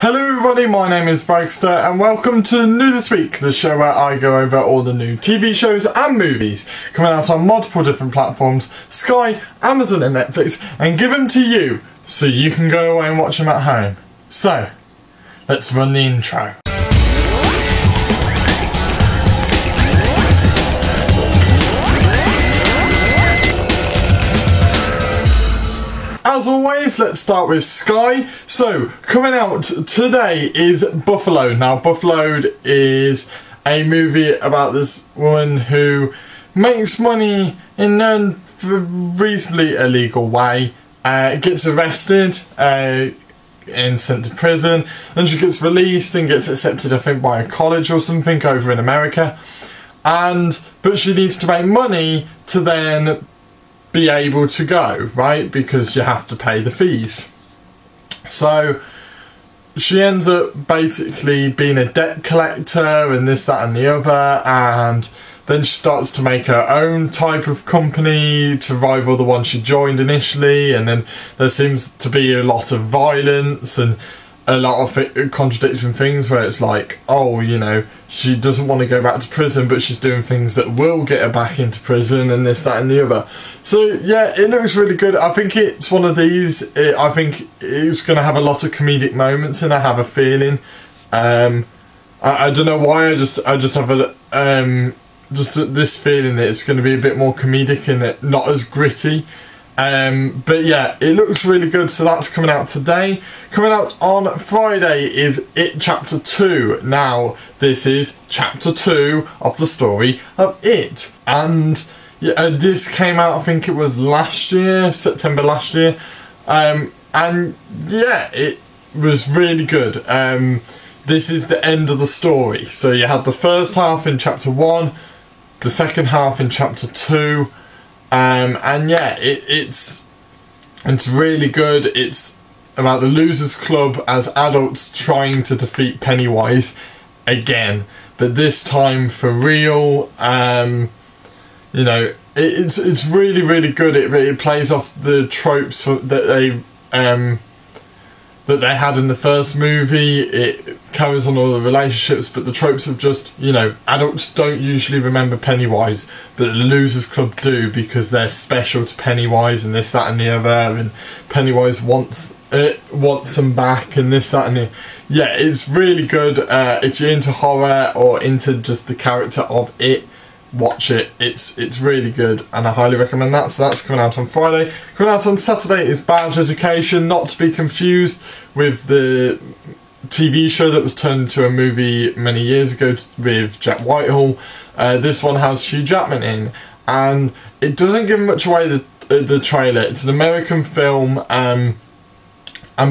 Hello everybody, my name is Bragster and welcome to New This Week, the show where I go over all the new TV shows and movies coming out on multiple different platforms, Sky, Amazon and Netflix, and give them to you so you can go away and watch them at home. So, let's run the intro. As always, let's start with Sky. So, coming out today is Buffalo. Now, Buffalo is a movie about this woman who makes money in a reasonably illegal way, gets arrested and sent to prison, then she gets released and gets accepted, I think, by a college or something over in America. But she needs to make money to then be able to go, right? Because you have to pay the fees. So she ends up basically being a debt collector and this, that and the other, and then she starts to make her own type of company to rival the one she joined initially, and then there seems to be a lot of violence and a lot of contradicting things where it's like, oh, you know, she doesn't want to go back to prison, but she's doing things that will get her back into prison and this, that and the other. So yeah, it looks really good. I think it's one of these, I think it's going to have a lot of comedic moments, and I have a feeling, I don't know why, I just have a, just this feeling that it's going to be a bit more comedic and not as gritty. But yeah, it looks really good, so that's coming out today. Coming out on Friday is It Chapter 2. Now, this is Chapter 2 of the story of It. And yeah, this came out, I think it was last year, September last year. And yeah, it was really good. This is the end of the story. So you had the first half in Chapter 1, the second half in Chapter 2. And yeah, it's really good. It's about the Losers Club as adults trying to defeat Pennywise again, but this time for real. You know, it's really good. It plays off the tropes that they had in the first movie. It carries on all the relationships, but the tropes of just, you know, adults don't usually remember Pennywise, but the Losers Club do, because they're special to Pennywise and this, that and the other, and Pennywise wants them back and this, that and the... Yeah, it's really good. If you're into horror or into just the character of It, watch it. It's really good, and I highly recommend that. So that's coming out on Friday. Coming out on Saturday is Bad Education, not to be confused with the TV show that was turned into a movie many years ago with Jack Whitehall. This one has Hugh Jackman in, and it doesn't give much away, the trailer. It's an American film, and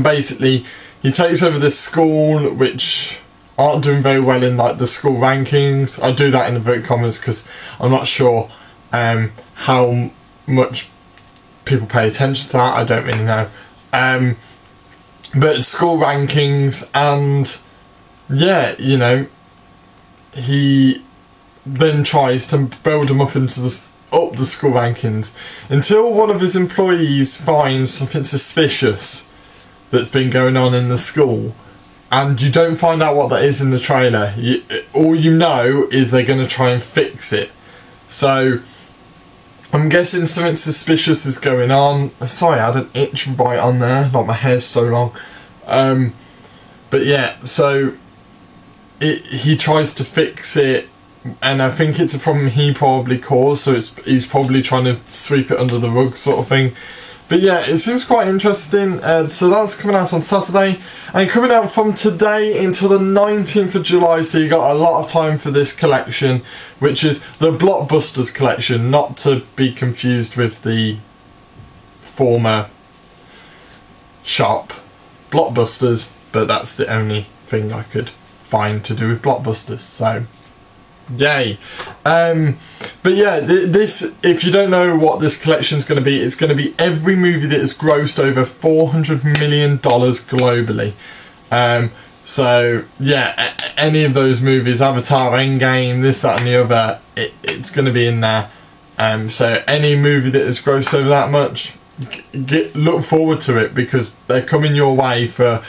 basically he takes over this school which aren't doing very well in like the school rankings. I do that in inverted commas because I'm not sure how much people pay attention to that. I don't really know. But school rankings, and yeah, you know, he then tries to build them up into up the school rankings until one of his employees finds something suspicious that's been going on in the school. And you don't find out what that is in the trailer. All you know is they're going to try and fix it. So I'm guessing something suspicious is going on. Sorry, I had an itch right on there. Like, my hair's so long. But yeah, so he tries to fix it, and I think it's a problem he probably caused. So he's probably trying to sweep it under the rug, sort of thing. But yeah, it seems quite interesting. So that's coming out on Saturday, and coming out from today until the 19th of July, so you got a lot of time for this collection, which is the Blockbusters collection, not to be confused with the former shop Blockbusters, but that's the only thing I could find to do with Blockbusters, so yay. But yeah, this, if you don't know what this collection is going to be, it's going to be every movie that has grossed over $400 million globally. So yeah, any of those movies, Avatar, Endgame, this, that and the other, it's going to be in there. So any movie that has grossed over that much, look forward to it, because they're coming your way for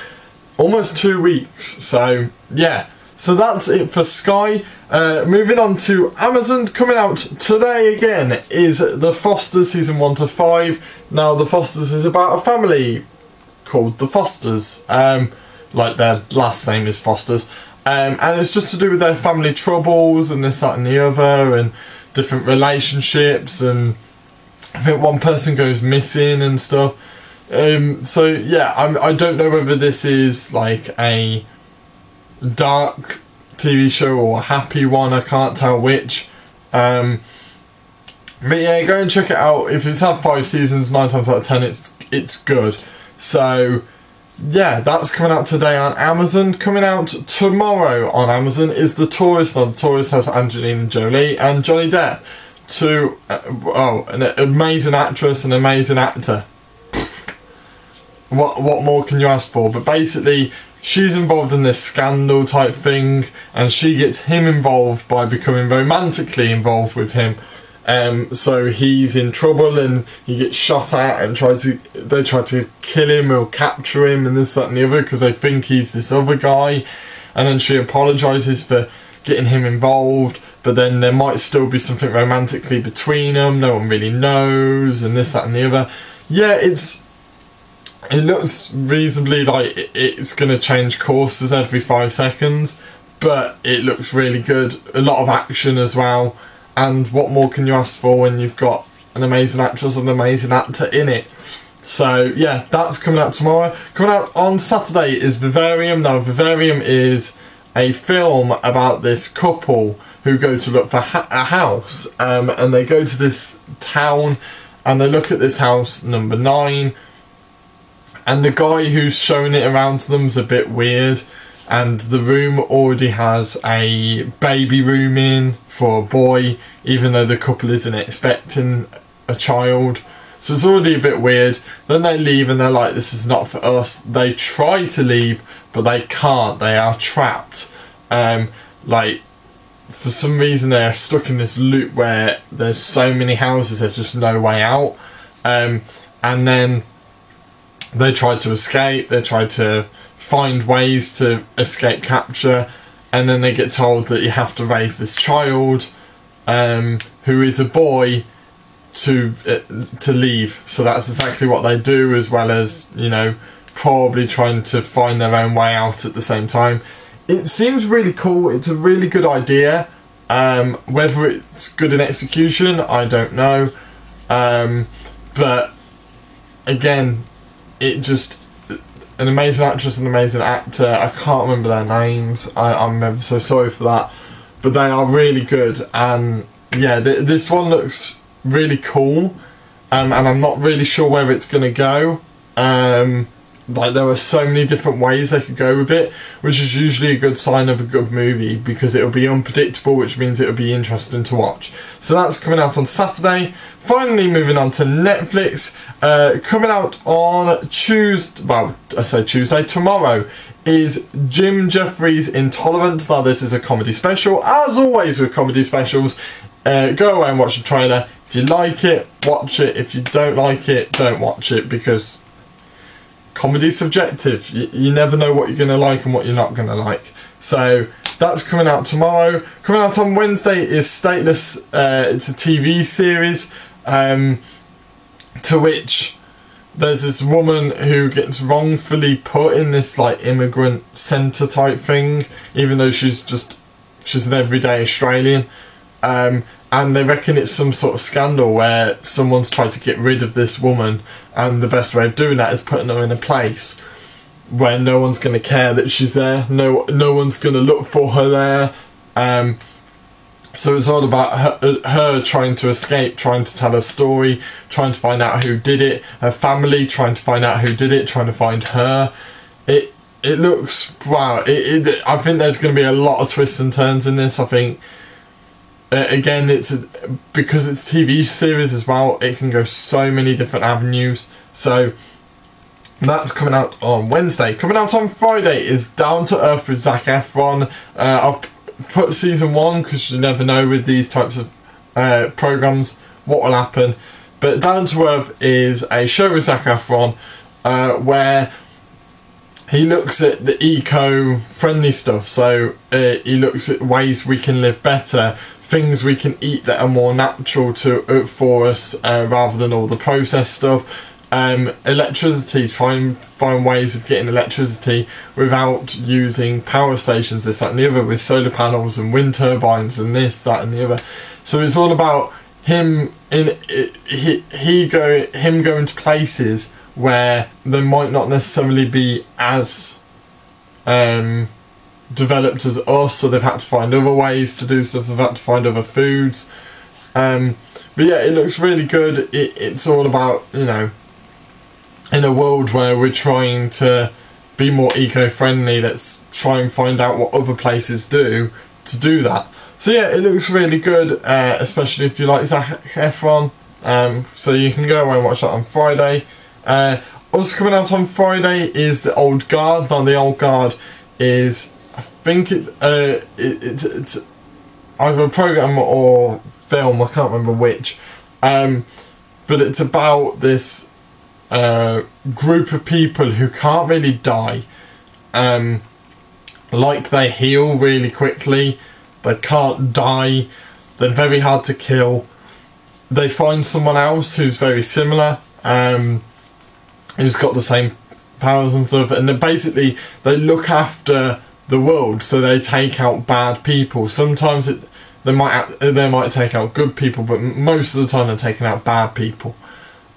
almost 2 weeks. So yeah, so that's it for Sky. Moving on to Amazon, coming out today again is The Fosters season 1 to 5. Now The Fosters is about a family called the Fosters, like their last name is Fosters, and it's just to do with their family troubles and this, that and the other, and different relationships, and I think one person goes missing and stuff. So yeah, I don't know whether this is like a dark TV show or a happy one, I can't tell which. But yeah, go and check it out. If it's had 5 seasons, 9 times out of 10 it's good. So yeah, that's coming out today on Amazon. Coming out tomorrow on Amazon is The Tourist. Now The Tourist has Angelina Jolie and Johnny Depp. An amazing actress and amazing actor. What more can you ask for? But basically, she's involved in this scandal type thing, and she gets him involved by becoming romantically involved with him. So he's in trouble and he gets shot at, and they try to kill him or capture him and this, that and the other, because they think he's this other guy. And then she apologises for getting him involved, but then there might still be something romantically between them, no one really knows, and this, that and the other. Yeah, it looks reasonably like it's going to change courses every 5 seconds, but it looks really good. A lot of action as well, and what more can you ask for when you've got an amazing actress and an amazing actor in it? So yeah, that's coming out tomorrow. Coming out on Saturday is Varium. Now Varium is a film about this couple who go to look for a house, and they go to this town and they look at this house, number 9, and the guy who's showing it around to them is a bit weird, and the room already has a baby room in for a boy, even though the couple isn't expecting a child. So it's already a bit weird. Then they leave and they're like, this is not for us. They try to leave, but they can't. They are trapped. Like, for some reason they are stuck in this loop where there's so many houses, there's just no way out. And then they try to escape, they try to find ways to escape capture, and then they get told that you have to raise this child, who is a boy, to leave. So that's exactly what they do, as well as, you know, probably trying to find their own way out at the same time. It seems really cool. It's a really good idea. Whether it's good in execution, I don't know. But again, it just, an amazing actress and amazing actor. I can't remember their names. I'm ever so sorry for that. But they are really good. And yeah, this one looks really cool. And I'm not really sure where it's going to go. Like, there are so many different ways they could go with it, which is usually a good sign of a good movie, because it'll be unpredictable, which means it'll be interesting to watch. So that's coming out on Saturday. Finally, moving on to Netflix, coming out on Tuesday, well, I say Tuesday, tomorrow, is Jefferies Intolerant. Now, this is a comedy special. As always with comedy specials, go away and watch the trailer. If you like it, watch it. If you don't like it, don't watch it, because comedy's subjective. You never know what you're going to like and what you're not going to like. So that's coming out tomorrow. Coming out on Wednesday is Stateless. It's a TV series to which there's this woman who gets wrongfully put in this like immigrant centre type thing, even though she's an everyday Australian. And they reckon it's some sort of scandal where someone's tried to get rid of this woman, and the best way of doing that is putting her in a place where no one's going to care that she's there, no one's going to look for her there. So it's all about her trying to escape, trying to tell her story, trying to find out who did it, her family trying to find out who did it, trying to find her. It looks, wow, I think there's going to be a lot of twists and turns in this. I think again, because it's a TV series as well, it can go so many different avenues. So that's coming out on Wednesday. Coming out on Friday is Down to Earth with Zac Efron. I've put season 1 because you never know with these types of programs what will happen. But Down to Earth is a show with Zac Efron where he looks at the eco-friendly stuff, so he looks at ways we can live better, things we can eat that are more natural for us rather than all the processed stuff. Electricity, try and find ways of getting electricity without using power stations, this, that and the other, with solar panels and wind turbines and this, that and the other. So it's all about him going to places where they might not necessarily be as developed as us, so they've had to find other ways to do stuff, they've had to find other foods. But yeah, it looks really good. It's all about, you know, in a world where we're trying to be more eco-friendly, let's try and find out what other places do to do that. So yeah, it looks really good, especially if you like Zac Efron. So you can go away and watch that on Friday. Also coming out on Friday is The Old Guard. Now The Old Guard is, I think it's either a programme or film, I can't remember which. But it's about this group of people who can't really die. Like, they heal really quickly, they can't die, they're very hard to kill. They find someone else who's very similar, who's got the same powers and stuff, and basically they look after the world, so they take out bad people. Sometimes they might take out good people, but most of the time they're taking out bad people.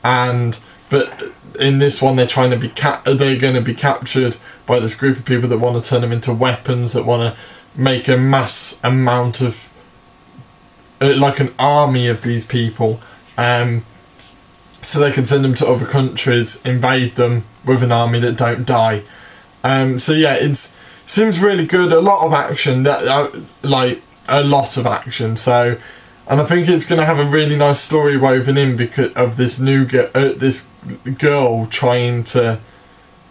But in this one, they're going to be captured by this group of people that want to turn them into weapons, that want to make a mass amount of, like an army of these people, so they can send them to other countries, invade them with an army that don't die. So yeah, it seems really good. A lot of action, like a lot of action. So, and I think it's going to have a really nice story woven in because of this new this girl trying to,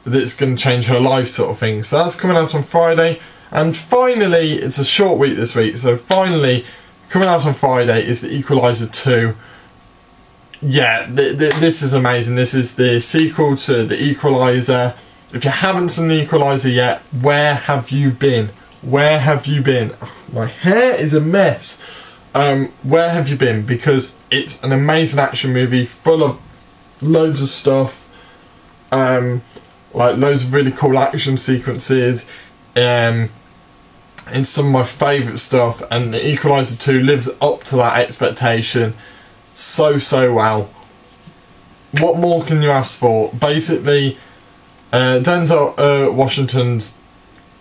that's going to change her life, sort of thing. So that's coming out on Friday. And finally, it's a short week this week, so finally coming out on Friday is the Equalizer 2. Yeah, this is amazing. This is the sequel to the Equalizer. If you haven't seen the Equalizer yet, where have you been? Where have you been? Oh, my hair is a mess. Where have you been? Because it's an amazing action movie full of loads of stuff, like loads of really cool action sequences. It's some of my favourite stuff, and the Equalizer 2 lives up to that expectation so well. What more can you ask for? Basically, Denzel Washington's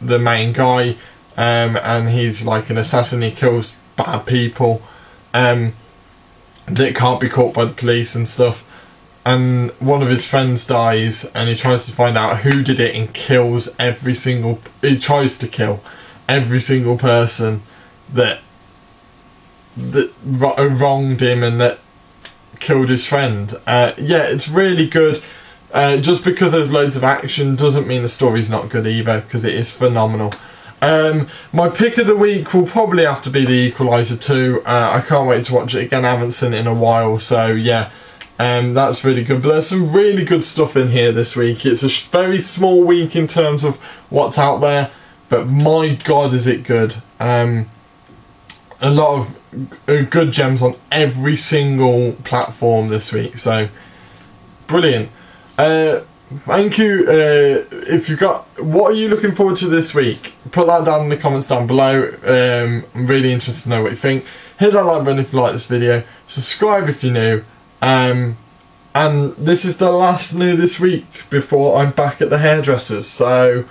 the main guy, and he's like an assassin. He kills bad people that can't be caught by the police and stuff, and one of his friends dies, and he tries to find out who did it, and he tries to kill every single person that wronged him and that killed his friend. Yeah, it's really good. Just because there's loads of action doesn't mean the story's not good either, because it is phenomenal. My pick of the week will probably have to be the Equalizer 2. I can't wait to watch it again. I haven't seen it in a while, so yeah, that's really good. But there's some really good stuff in here this week. It's a very small week in terms of what's out there, but my god is it good. A lot of good gems on every single platform this week, so brilliant. Thank you. If you got, what are you looking forward to this week? Put that down in the comments down below. I'm really interested to know what you think. Hit that like button if you like this video. Subscribe if you're new. And this is the last new this week before I'm back at the hairdressers. So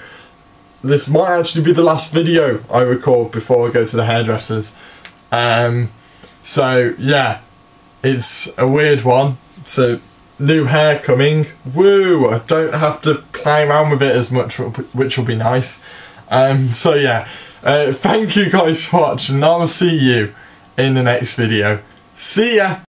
this might actually be the last video I record before I go to the hairdressers. So yeah, it's a weird one. So new hair coming, woo! I don't have to play around with it as much, which will be nice. So yeah, thank you guys for watching, and I'll see you in the next video. See ya!